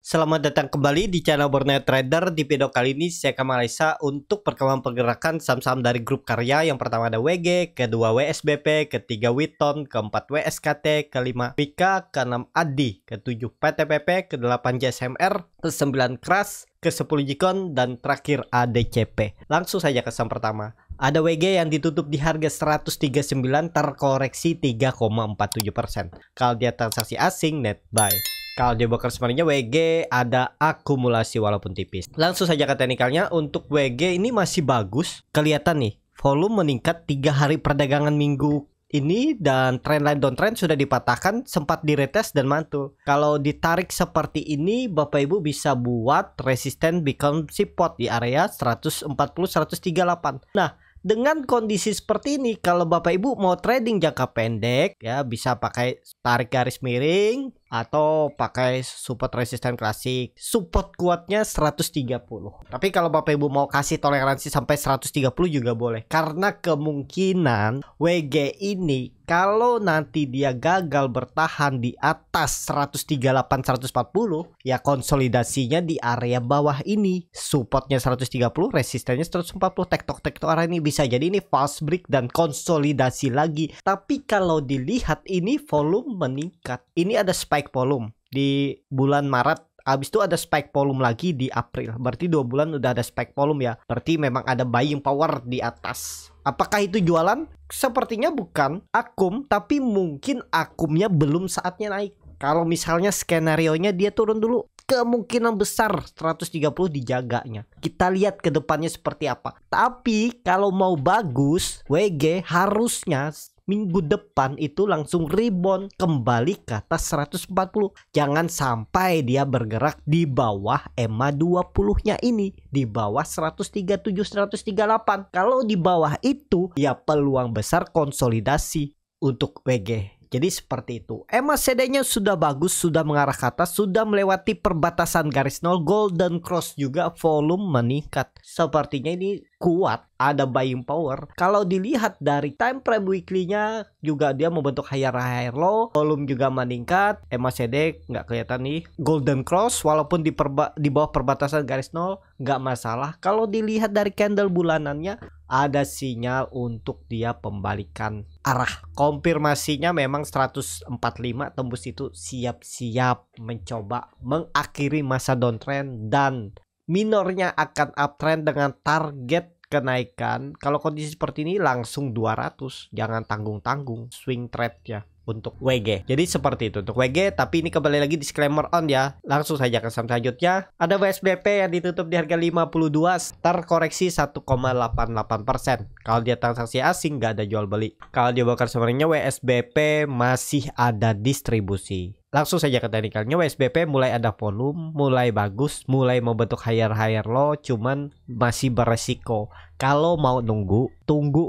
Selamat datang kembali di channel Borneo Trader. Di video kali ini saya akan menganalisa untuk perkembangan pergerakan saham-saham dari grup karya. Yang pertama ada WG, kedua WSBP, ketiga Witon, keempat WSKT, kelima Wika, keenam ADI, ketujuh PTPP, kedelapan JSMR, kesembilan KRAS, ke-10 Jikon, dan terakhir ADCP. Langsung saja ke saham pertama. Ada WG yang ditutup di harga 139 terkoreksi 3,47%. Kalau dia transaksi asing net buy. Kalau di broker sebenarnya WG ada akumulasi walaupun tipis. Langsung saja ke teknikalnya. Untuk WG ini masih bagus. Kelihatan nih volume meningkat 3 hari perdagangan minggu ini, dan trendline downtrend sudah dipatahkan, sempat diretest dan mantul. Kalau ditarik seperti ini, Bapak Ibu bisa buat resisten become support di area 140-138. Nah, dengan kondisi seperti ini, kalau Bapak Ibu mau trading jangka pendek ya, bisa pakai tarik garis miring atau pakai support resisten klasik. Support kuatnya 130. Tapi kalau Bapak Ibu mau kasih toleransi sampai 130 juga boleh. Karena kemungkinan WG ini kalau nanti dia gagal bertahan di atas 138-140, ya konsolidasinya di area bawah ini. Supportnya 130, resistennya 140, tektok-tektok arah ini bisa jadi ini false break dan konsolidasi lagi. Tapi kalau dilihat ini volume meningkat. Ini ada spike volume di bulan Maret. Habis itu ada spike volume lagi di April. Berarti 2 bulan udah ada spike volume ya. Berarti memang ada buying power di atas. Apakah itu jualan? Sepertinya bukan akum, tapi mungkin akumnya belum saatnya naik. Kalau misalnya skenarionya dia turun dulu, kemungkinan besar 130 dijaganya. Kita lihat ke depannya seperti apa. Tapi kalau mau bagus, WG harusnya minggu depan itu langsung rebound kembali ke atas 140. Jangan sampai dia bergerak di bawah EMA 20-nya ini, di bawah 137, 138. Kalau di bawah itu ya peluang besar konsolidasi untuk WG. Jadi seperti itu. EMA CD-nya sudah bagus, sudah mengarah ke atas, sudah melewati perbatasan garis nol. Golden Cross juga volume meningkat. Sepertinya ini kuat, ada buying power. Kalau dilihat dari time frame weekly-nya juga dia membentuk higher low, volume juga meningkat. EMA CD nggak kelihatan nih. Golden Cross walaupun di bawah perbatasan garis nol nggak masalah. Kalau dilihat dari candle bulanannya ada sinyal untuk dia pembalikan arah. Konfirmasinya memang 145 tembus itu, siap-siap mencoba mengakhiri masa downtrend dan minornya akan uptrend dengan target kenaikan. Kalau kondisi seperti ini langsung 200, jangan tanggung-tanggung swing trade ya untuk WG. Jadi seperti itu untuk WG. Tapi ini kembali lagi disclaimer on ya. Langsung saja ke saham selanjutnya. Ada WSBP yang ditutup di harga 52, terkoreksi 1,88%. Kalau dia transaksi asing nggak ada jual beli. Kalau dia bakar sebenarnya WSBP masih ada distribusi. Langsung saja ke teknikalnya. WSBP mulai ada volume, mulai bagus, mulai membentuk higher low, cuman masih beresiko. Kalau mau tunggu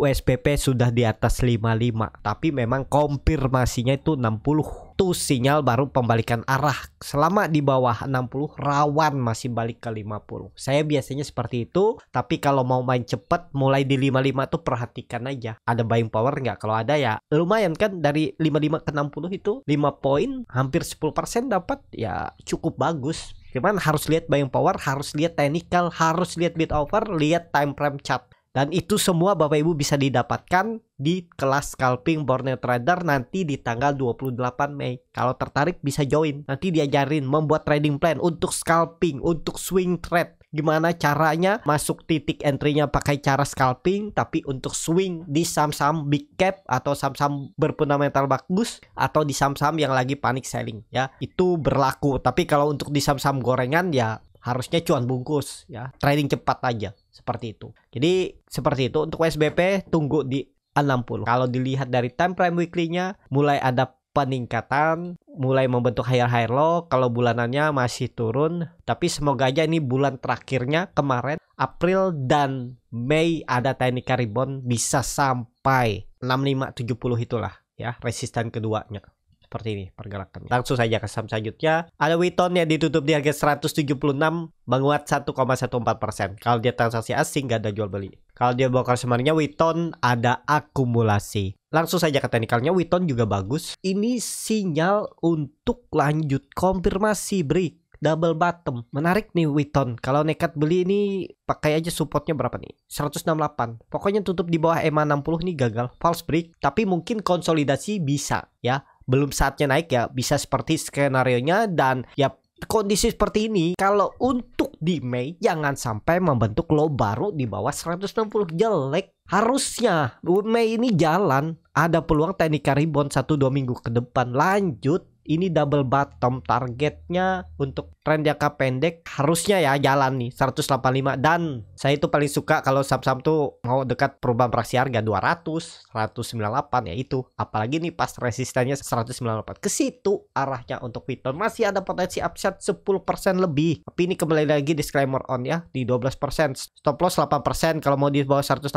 WSBP sudah di atas 55, tapi memang konfirmasinya itu 60. Itu sinyal baru pembalikan arah. Selama di bawah 60 rawan masih balik ke 50. Saya biasanya seperti itu, tapi kalau mau main cepat mulai di 55 tuh perhatikan aja. Ada buying power nggak? Kalau ada ya lumayan kan, dari 55 ke 60 itu 5 poin, hampir 10% dapat ya, cukup bagus. Cuman harus lihat buying power, harus lihat technical, harus lihat bid offer, lihat time frame chart. Dan itu semua Bapak Ibu bisa didapatkan di kelas scalping Borneo Trader nanti di tanggal 28 Mei. Kalau tertarik bisa join. Nanti diajarin membuat trading plan untuk scalping, untuk swing trade. Gimana caranya masuk titik entry-nya pakai cara scalping, tapi untuk swing di saham-saham big cap atau saham-saham berfundamental bagus atau di saham-saham yang lagi panic selling ya. Itu berlaku. Tapi kalau untuk di saham-saham gorengan ya harusnya cuan bungkus ya. Trading cepat aja. Seperti itu. Jadi seperti itu untuk WSBP, tunggu di 60. Kalau dilihat dari time frame weekly-nya mulai ada peningkatan, mulai membentuk higher low. Kalau bulanannya masih turun, tapi semoga aja ini bulan terakhirnya kemarin April dan Mei ada technical rebound bisa sampai 65-70 itulah ya, resisten keduanya. Seperti ini pergerakannya. Langsung saja ke saham selanjutnya. Ada Witon yang ditutup di harga 176, menguat 1,14%. Kalau dia transaksi asing nggak ada jual beli. Kalau dia bongkar sebenarnya Witon ada akumulasi. Langsung saja ke teknikalnya, Witon juga bagus. Ini sinyal untuk lanjut konfirmasi break. double bottom. Menarik nih Witon. Kalau nekat beli ini pakai aja supportnya berapa nih? 168. Pokoknya tutup di bawah EMA 60 nih gagal. False break. Tapi mungkin konsolidasi bisa ya. Belum saatnya naik ya. Bisa seperti skenario-nya dan ya kondisi seperti ini, kalau untuk di Mei jangan sampai membentuk low baru di bawah 160 jelek. Harusnya Mei ini jalan, ada peluang teknikal rebound 1-2 minggu ke depan lanjut. Ini double bottom, targetnya untuk tren jangka pendek harusnya ya jalan nih 185. Dan saya itu paling suka kalau saham-saham tuh mau dekat perubahan praksi harga 200, 198 ya itu. Apalagi nih pas resistannya 198 ke situ arahnya untuk Witon. Masih ada potensi upside 10% lebih. Tapi ini kembali lagi disclaimer on ya di 12%. Stop loss 8% kalau mau di bawah 160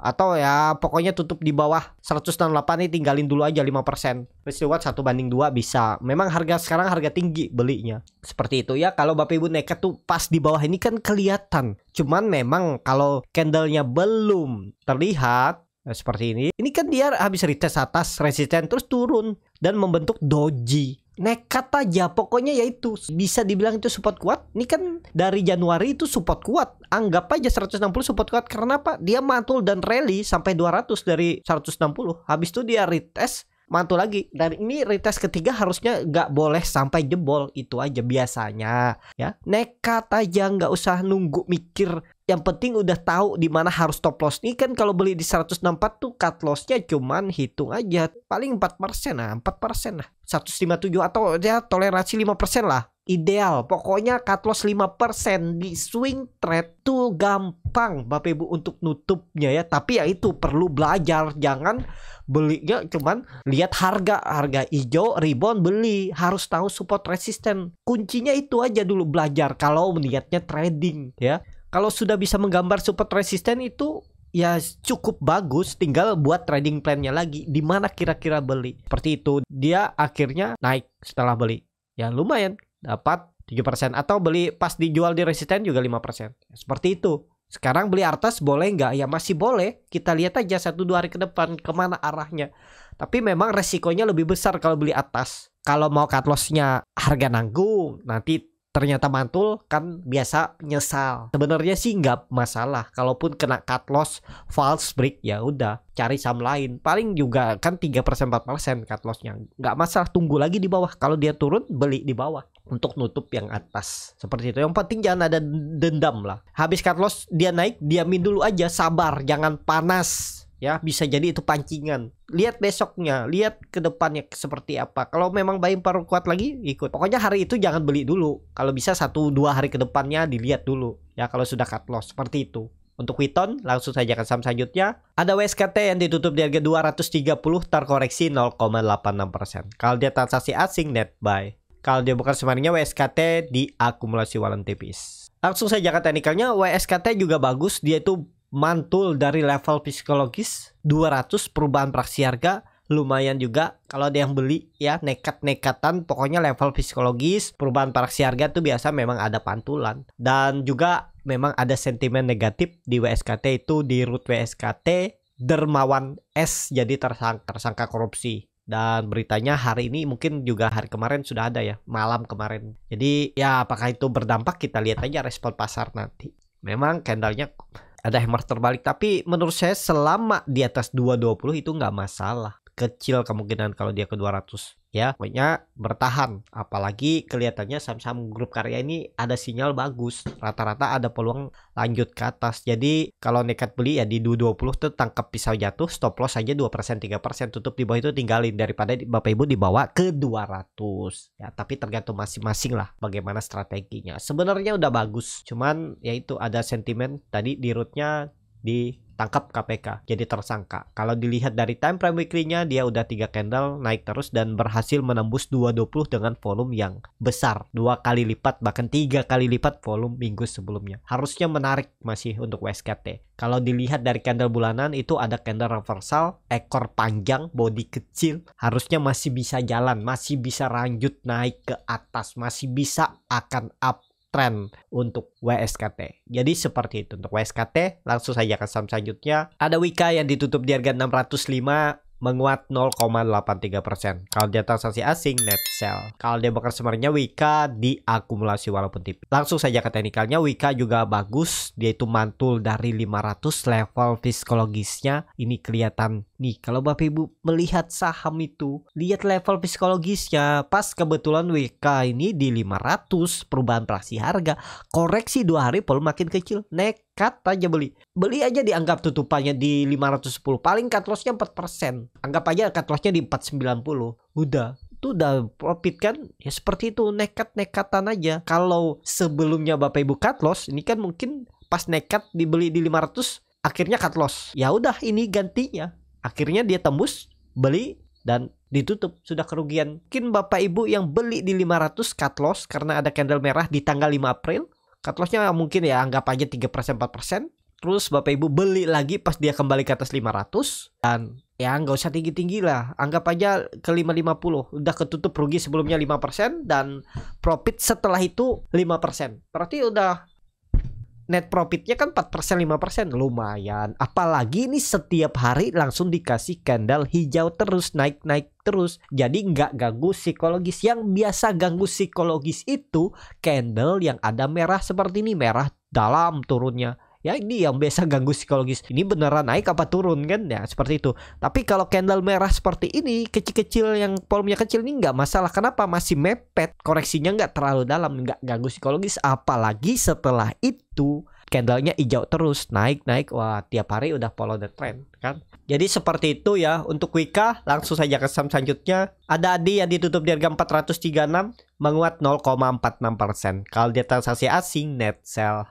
atau ya pokoknya tutup di bawah 168 nih tinggalin dulu aja 5%. Risk reward 1/2 bisa. Memang harga sekarang harga tinggi belinya. Seperti itu ya. Kalau Bapak Ibu nekat tuh pas di bawah ini kan kelihatan. Cuman memang kalau candlenya belum terlihat seperti ini. Ini kan dia habis retest atas resisten terus turun dan membentuk doji. Nekat aja pokoknya yaitu bisa dibilang itu support kuat. Ini kan dari Januari itu support kuat. Anggap aja 160 support kuat. Karena apa? Dia mantul dan rally sampai 200 dari 160. Habis itu dia retest mantul lagi. Dan ini retest ketiga harusnya nggak boleh sampai jebol. Itu aja biasanya ya. Nekat aja, nggak usah nunggu mikir. Yang penting udah tahu di mana harus stop loss. Ini kan kalau beli di 164 tuh cut lossnya cuman hitung aja paling 4% lah, 4% lah. 157 atau ya toleransi 5% lah. Ideal. Pokoknya cut loss 5% di swing trade tuh gampang Bapak Ibu untuk nutupnya ya. Tapi ya itu perlu belajar. Jangan belinya cuman lihat harga hijau rebound beli. Harus tahu support resisten. Kuncinya itu aja dulu belajar kalau niatnya trading ya. Kalau sudah bisa menggambar support resisten itu ya cukup bagus, tinggal buat trading plan-nya lagi di mana kira-kira beli. Seperti itu, dia akhirnya naik setelah beli. Ya lumayan, dapat 3% atau beli pas dijual di resisten juga 5%. Seperti itu. Sekarang beli atas boleh nggak? Ya masih boleh. Kita lihat aja 1-2 hari ke depan kemana arahnya. Tapi memang resikonya lebih besar kalau beli atas. Kalau mau cut loss-nya harga nanggung, nanti ternyata mantul kan biasa nyesal. Sebenarnya sih nggak masalah. Kalaupun kena cut loss false break ya udah cari saham lain. Paling juga kan 3% 4% cut lossnya. Nggak masalah, tunggu lagi di bawah. Kalau dia turun beli di bawah untuk nutup yang atas. Seperti itu. Yang penting jangan ada dendam lah. Habis cut loss dia naik, diamin dulu aja, sabar, jangan panas. Ya bisa jadi itu pancingan. Lihat besoknya, lihat ke depannya seperti apa. Kalau memang buying power kuat lagi ikut. Pokoknya hari itu jangan beli dulu. Kalau bisa 1-2 hari ke depannya dilihat dulu. Ya kalau sudah cut loss seperti itu. Untuk Witon langsung saja ke saham selanjutnya. Ada WSKT yang ditutup di harga 230 terkoreksi 0,86%. Kalau dia transaksi asing net buy. Kalau dia bukan sebenarnya WSKT diakumulasi wallet tipis. Langsung saja ke teknikalnya. WSKT juga bagus. Dia itu mantul dari level psikologis 200 perubahan praksi harga lumayan juga. Kalau ada yang beli ya nekat-nekatan, pokoknya level psikologis perubahan praksi harga tuh biasa memang ada pantulan. Dan juga memang ada sentimen negatif di WSKT itu di root WSKT Dermawan S jadi tersangka korupsi. Dan beritanya hari ini mungkin juga hari kemarin sudah ada ya, malam kemarin. Jadi ya apakah itu berdampak, kita lihat aja respon pasar nanti. Memang candlenya ada hammer terbalik, tapi menurut saya selama di atas 220 itu nggak masalah. Kecil kemungkinan kalau dia ke 200 ya, pokoknya bertahan. Apalagi kelihatannya saham-saham grup karya ini ada sinyal bagus, rata-rata ada peluang lanjut ke atas. Jadi kalau nekat beli ya di 220 tuh tangkap pisau jatuh, stop loss aja 2% 3%, tutup di bawah itu tinggalin daripada Bapak Ibu dibawa ke 200 ya. Tapi tergantung masing-masing lah bagaimana strateginya. Sebenarnya udah bagus, cuman ya itu ada sentimen tadi di rootnya ditangkap KPK jadi tersangka. Kalau dilihat dari time frame weekly-nya dia udah 3 candle naik terus dan berhasil menembus 220 dengan volume yang besar, 2 kali lipat bahkan 3 kali lipat volume minggu sebelumnya. Harusnya menarik masih untuk WSKT. Kalau dilihat dari candle bulanan itu ada candle reversal, ekor panjang, body kecil, harusnya masih bisa jalan, masih bisa lanjut naik ke atas, masih bisa akan up trend untuk WSKT. Jadi seperti itu untuk WSKT. Langsung saja ke saham selanjutnya. Ada Wika yang ditutup di harga 605 menguat 0,83%. Kalau dia transaksi asing, net sell. Kalau dia bakar sebenarnya Wika diakumulasi walaupun tipis. Langsung saja ke teknikalnya, Wika juga bagus. Dia itu mantul dari 500, level psikologisnya. Ini kelihatan nih, kalau Bapak Ibu melihat saham itu, lihat level psikologisnya. Pas kebetulan Wika ini di 500, perubahan praksi harga. Koreksi 2 hari volume makin kecil. Nekat aja beli. Beli aja dianggap tutupannya di 510. Paling cut lossnya 4%. Anggap aja cut lossnya di 490. Udah. Itu udah profit kan? Ya seperti itu, nekat-nekatan aja. Kalau sebelumnya Bapak Ibu cut loss, ini kan mungkin pas nekat dibeli di 500, akhirnya cut loss. Ya udah, ini gantinya. Akhirnya dia tembus, beli dan ditutup, sudah kerugian. Mungkin Bapak Ibu yang beli di 500 cut loss karena ada candle merah di tanggal 5 April. Cut lossnya mungkin ya anggap aja 3% 4%. Terus Bapak Ibu beli lagi pas dia kembali ke atas 500 dan ya nggak usah tinggi-tinggi lah. Anggap aja ke 550. Udah ketutup rugi sebelumnya 5% dan profit setelah itu 5%. Berarti udah net profitnya kan 4% 5%, lumayan. Apalagi ini setiap hari langsung dikasih candle hijau terus, naik-naik terus. Jadi nggak ganggu psikologis. Yang biasa ganggu psikologis itu candle yang ada merah seperti ini, merah dalam turunnya. Ya ini yang biasa ganggu psikologis. Ini beneran naik apa turun kan ya, seperti itu. Tapi kalau candle merah seperti ini, kecil-kecil yang volumenya kecil ini nggak masalah. Kenapa? Masih mepet, koreksinya nggak terlalu dalam, nggak ganggu psikologis. Apalagi setelah itu candlenya hijau terus, naik-naik. Wah, tiap hari udah follow the trend kan. Jadi seperti itu ya untuk Wika. Langsung saja ke saham selanjutnya. Ada ADI yang ditutup di harga 436, menguat 0,46%. Kalau dia transaksi asing, net sell.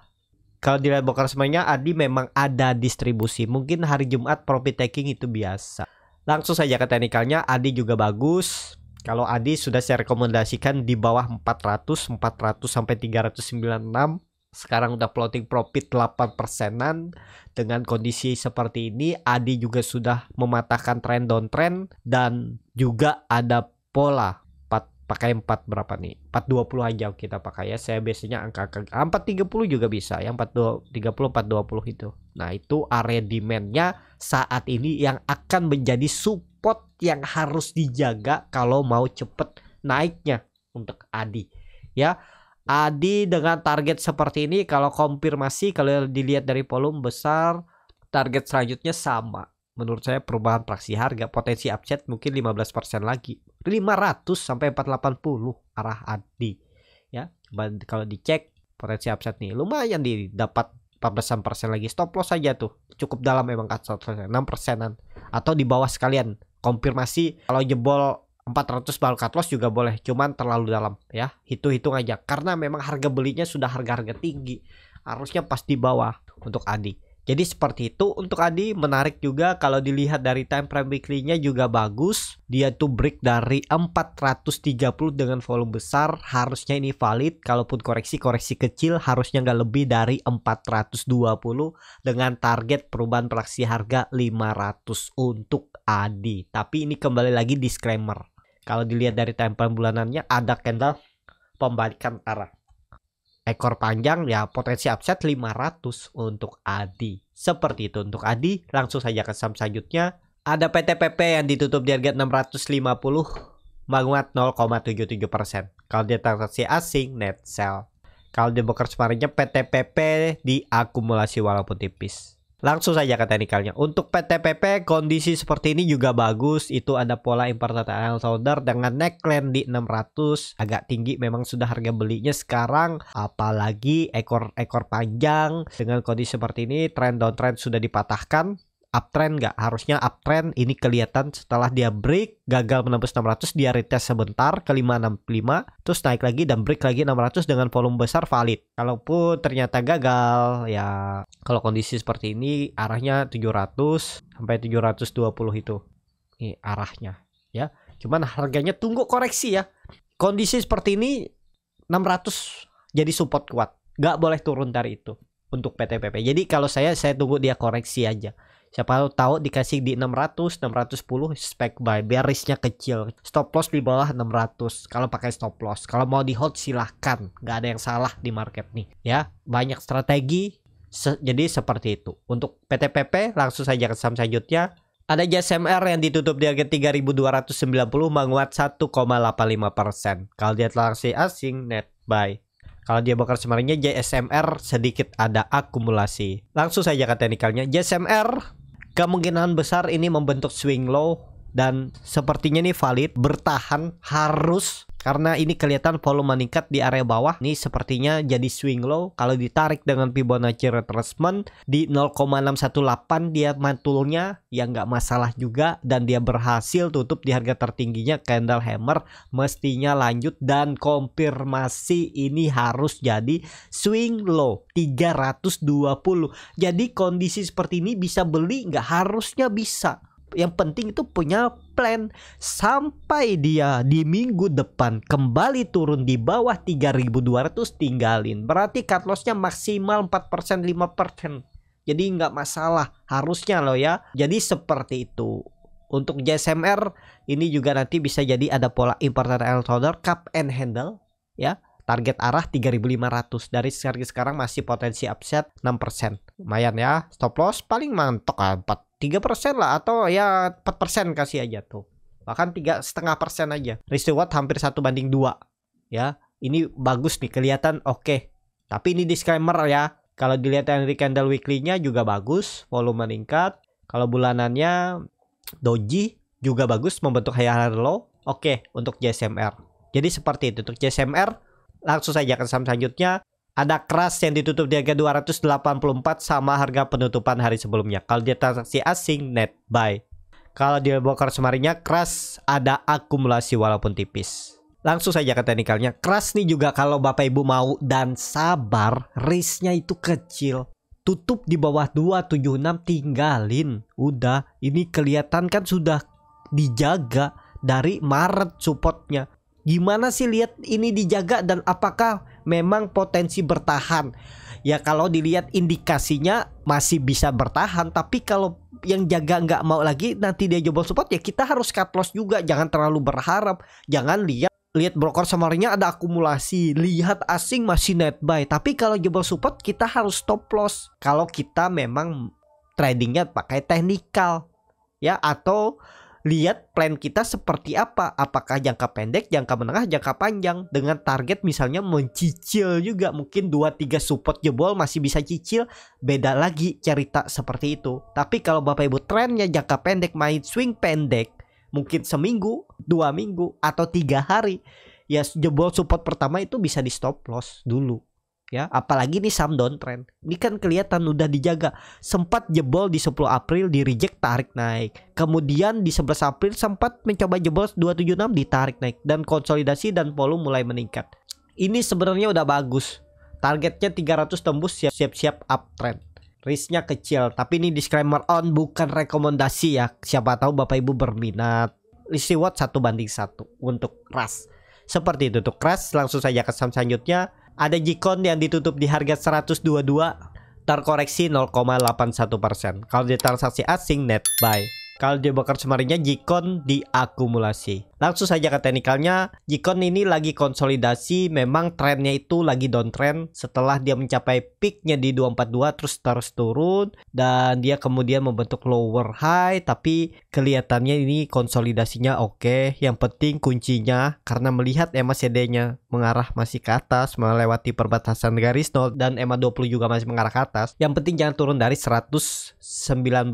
Kalau dilihat bokar semuanya, ADI memang ada distribusi. Mungkin hari Jumat profit taking itu biasa. Langsung saja ke teknikalnya, ADI juga bagus. Kalau ADI sudah saya rekomendasikan di bawah 400 sampai 396. Sekarang udah floating profit 8%-an. Dengan kondisi seperti ini, ADI juga sudah mematahkan trend downtrend dan juga ada pola. Pakai 4 berapa nih? 420 aja kita pakai ya. Saya biasanya angka 430 juga bisa. Yang 430 420 itu. Nah, itu area demand-nya saat ini yang akan menjadi support yang harus dijaga kalau mau cepet naiknya untuk ADI. Ya. ADI dengan target seperti ini kalau konfirmasi, kalau dilihat dari volume besar, target selanjutnya sama. Menurut saya perubahan praksi harga, potensi upset mungkin 15% lagi. 500 sampai 480 arah ADI. Ya, kalau dicek potensi upset nih lumayan dapat 14% lagi. Stop loss saja tuh. Cukup dalam memang cut loss 6%-an atau di bawah sekalian. Konfirmasi kalau jebol 400 baru cut loss juga boleh, cuman terlalu dalam ya. Hitung-hitung aja karena memang harga belinya sudah harga-harga tinggi. Harusnya pas di bawah untuk ADI. Jadi seperti itu untuk ADI. Menarik juga kalau dilihat dari time frame weekly-nya juga bagus. Dia tuh break dari 430 dengan volume besar. Harusnya ini valid. Kalaupun koreksi kecil harusnya nggak lebih dari 420 dengan target perubahan praksi harga 500 untuk ADI. Tapi ini kembali lagi disclaimer. Kalau dilihat dari time frame bulanannya ada candle pembalikan arah. Ekor panjang ya potensi upset 500 untuk ADI. Seperti itu untuk ADI. Langsung saja ke saham selanjutnya. Ada PTPP yang ditutup di harga 650, menguat 0,77%. Kalau dia transaksi asing, net sell. Kalau di broker kemarinnya PTPP diakumulasi walaupun tipis. Langsung saja ke teknikalnya. Untuk PTPP kondisi seperti ini juga bagus. Itu ada pola imported iron solder dengan neckline di 600. Agak tinggi memang sudah harga belinya sekarang. Apalagi ekor panjang. Dengan kondisi seperti ini trend downtrend sudah dipatahkan. Uptrend nggak? Harusnya uptrend. Ini kelihatan setelah dia break gagal menembus 600, dia retest sebentar ke 565, terus naik lagi dan break lagi 600 dengan volume besar, valid. Kalaupun ternyata gagal ya, kalau kondisi seperti ini arahnya 700 sampai 720 itu. Ini arahnya ya. Cuman harganya tunggu koreksi ya. Kondisi seperti ini 600 jadi support kuat. Nggak boleh turun dari itu untuk PTPP. Jadi kalau saya tunggu dia koreksi aja. Siapa tahu dikasih di 600, 610 spek buy biar risknya kecil. Stop loss di bawah 600 kalau pakai stop loss. Kalau mau di hold silahkan, nggak ada yang salah di market nih ya. Banyak strategi. Jadi seperti itu. Untuk PTPP langsung saja ke saham selanjutnya. Ada JSMR yang ditutup di harga 3.290 menguat 1,85%. Kalau dia transaksi asing net buy. Kalau dia bakar semaringnya JSMR sedikit ada akumulasi. Langsung saja ke teknikalnya. JSMR kemungkinan besar ini membentuk swing low dan sepertinya ini valid bertahan harus, karena ini kelihatan volume meningkat di area bawah. Ini sepertinya jadi swing low. Kalau ditarik dengan Fibonacci retracement di 0,618 dia mantulnya ya nggak masalah juga, dan dia berhasil tutup di harga tertingginya candle hammer, mestinya lanjut dan konfirmasi ini harus jadi swing low 320. Jadi kondisi seperti ini bisa beli, nggak harusnya bisa. Yang penting itu punya plan sampai dia di minggu depan kembali turun di bawah 3.200 tinggalin. Berarti cut lossnya maksimal 4% 5%. Jadi nggak masalah harusnya loh ya. Jadi seperti itu. Untuk JSMR ini juga nanti bisa jadi ada pola important order cup and handle ya. Target arah 3.500. Dari harga sekarang masih potensi upside 6%. Lumayan ya. Stop loss paling mantok 3% lah, atau ya 4% kasih aja tuh. Bahkan 3,5% aja. Risk reward hampir 1:2 ya. Ini bagus nih, kelihatan oke. Tapi ini disclaimer ya. Kalau dilihat dari candle weekly-nya juga bagus, volume meningkat. Kalau bulanannya doji juga bagus, membentuk higher low. Oke, untuk JSMR. Jadi seperti itu untuk JSMR. Langsung saja ke saham selanjutnya. Ada Crush yang ditutup di harga 284 sama harga penutupan hari sebelumnya. Kalau dia transaksi asing net buy. Kalau dia bokar semarinya Crush ada akumulasi walaupun tipis. Langsung saja ke teknikalnya. Crush nih juga kalau Bapak Ibu mau dan sabar, risknya itu kecil. Tutup di bawah 276 tinggalin. Udah, ini kelihatan kan sudah dijaga dari Maret supportnya. Gimana sih lihat ini dijaga dan apakah memang potensi bertahan? Ya kalau dilihat indikasinya masih bisa bertahan, tapi kalau yang jaga nggak mau lagi nanti dia jebol support ya kita harus cut loss juga. Jangan terlalu berharap. Jangan lihat broker summernya ada akumulasi, lihat asing masih net buy. Tapi kalau jebol support kita harus stop loss. Kalau kita memang tradingnya pakai teknikal ya, atau lihat plan kita seperti apa, apakah jangka pendek, jangka menengah, jangka panjang, dengan target misalnya mencicil juga, mungkin 2-3 support jebol masih bisa cicil, beda lagi cerita seperti itu. Tapi kalau Bapak Ibu trennya jangka pendek, main swing pendek, mungkin seminggu, 2 minggu, atau 3 hari, ya jebol support pertama itu bisa di stop loss dulu. Ya, apalagi nih saham downtrend. Ini kan kelihatan udah dijaga. Sempat jebol di 10 April di reject, tarik naik. Kemudian di 11 April sempat mencoba jebol 276 ditarik naik, dan konsolidasi dan volume mulai meningkat. Ini sebenarnya udah bagus. Targetnya 300 tembus, siap-siap uptrend. Risknya kecil, tapi ini disclaimer on, bukan rekomendasi ya. Siapa tahu Bapak Ibu berminat. Risk reward 1:1 untuk Crush. Seperti itu untuk Crush. Langsung saja ke saham selanjutnya. Ada Jikon yang ditutup di harga 122, terkoreksi 0,81%. Kalau dia transaksi asing net buy. Kalau dia bakar semarinya Jikon diakumulasi. Langsung saja ke teknikalnya. Jikon ini lagi konsolidasi, memang trennya itu lagi downtrend setelah dia mencapai peaknya di 242 terus turun, dan dia kemudian membentuk lower high, tapi kelihatannya ini konsolidasinya oke. Yang penting kuncinya karena melihat EMA CD-nya mengarah masih ke atas melewati perbatasan garis nol, dan EMA 20 juga masih mengarah ke atas. Yang penting jangan turun dari 119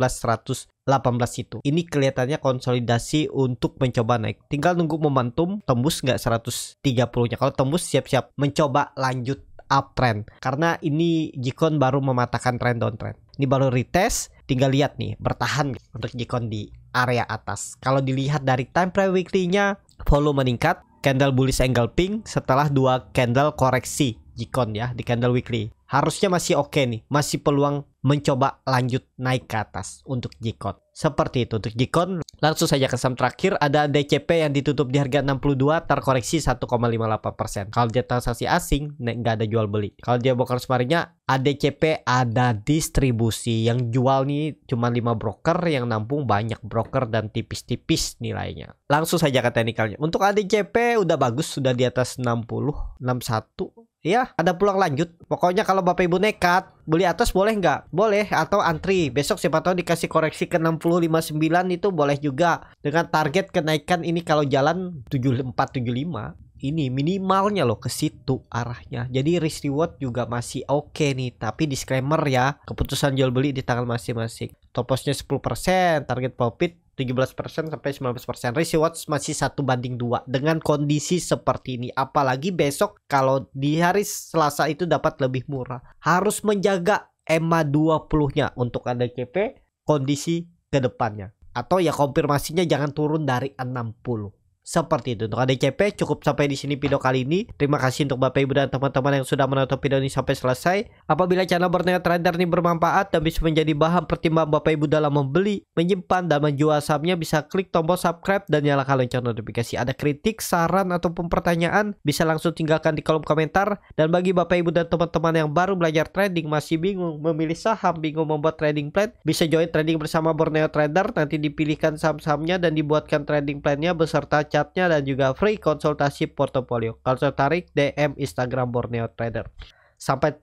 118 itu. Ini kelihatannya konsolidasi untuk mencoba naik. Tinggal nunggu momentum tembus nggak 130-nya. Kalau tembus siap-siap mencoba lanjut uptrend. Karena ini Jikon baru mematahkan trend downtrend. Ini baru retest, tinggal lihat nih bertahan untuk Jikon di area atas. Kalau dilihat dari time frame weekly-nya, volume meningkat, candle bullish engulfing setelah 2 candle koreksi Jikon ya di candle weekly. Harusnya masih oke nih, masih peluang mencoba lanjut naik ke atas untuk Jikon. Seperti itu untuk Jikon. Langsung saja ke saham terakhir, ada DCP yang ditutup di harga 62, terkoreksi 1,58%. Kalau dia transaksi asing, nggak ada jual beli. Kalau dia bokar semarinya, ADCP ada distribusi. Yang jual nih cuma 5 broker, yang nampung banyak broker dan tipis-tipis nilainya. Langsung saja ke teknikalnya. Untuk ADCP udah bagus, sudah di atas 60, 61. ya ada peluang lanjut. Pokoknya kalau Bapak Ibu nekat beli atas boleh nggak? Boleh, atau antri. Besok siapa tahu dikasih koreksi ke 60.59 itu boleh juga. Dengan target kenaikan ini kalau jalan 7475. Ini minimalnya loh ke situ arahnya. Jadi risk reward juga masih oke nih. Tapi disclaimer ya, keputusan jual beli di tangan masing-masing. Top lossnya 10%, target profit 17% sampai 19%. Risk reward masih 1:2 dengan kondisi seperti ini. Apalagi besok kalau di hari Selasa itu dapat lebih murah. Harus menjaga EMA 20-nya untuk ADCP kondisi ke depannya. Atau ya konfirmasinya jangan turun dari 60. Seperti itu untuk ADCP. Cukup sampai di sini video kali ini. Terima kasih untuk Bapak Ibu dan teman-teman yang sudah menonton video ini sampai selesai. Apabila channel Borneo Trader ini bermanfaat dan bisa menjadi bahan pertimbangan Bapak Ibu dalam membeli, menyimpan dan menjual sahamnya, bisa klik tombol subscribe dan nyalakan lonceng notifikasi. Ada kritik, saran ataupun pertanyaan, bisa langsung tinggalkan di kolom komentar. Dan bagi Bapak Ibu dan teman-teman yang baru belajar trading, masih bingung memilih saham, bingung membuat trading plan, bisa join trading bersama Borneo Trader. Nanti dipilihkan saham-sahamnya dan dibuatkan trading plannya beserta chatnya dan juga free konsultasi portofolio. Kalau tertarik, DM Instagram Borneo Trader. Sampai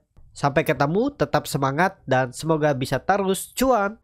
ketemu, tetap semangat dan semoga bisa terus cuan.